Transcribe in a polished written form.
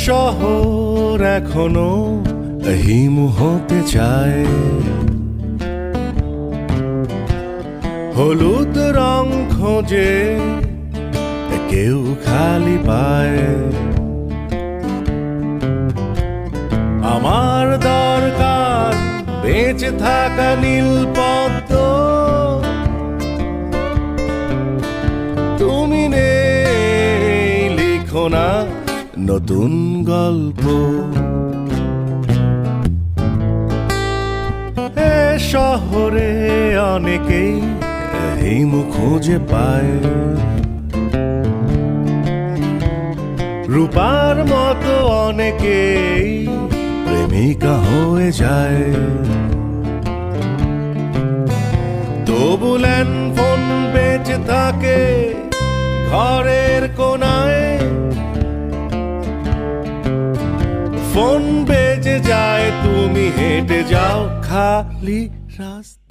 শহর এখনো হিম হতে চায়, হলুদ রং খোঁজে কেউ খালি পায়। আমার দরকার বেঁচে থাকা নীল পদ্ম, তুমি নেই লিখো না নতুন গল্প। এ শহরে অনেকেই হিম খুঁজে পায়, রূপার মতো অনেকেই প্রেমিকা হয়ে যায়। তবু ল্যান্ড ফোন বেঁচে থাকে ঘরের কোনায়, ফোন বেজে যায় তুমি হেঁটে যাও খালি রাস্তা।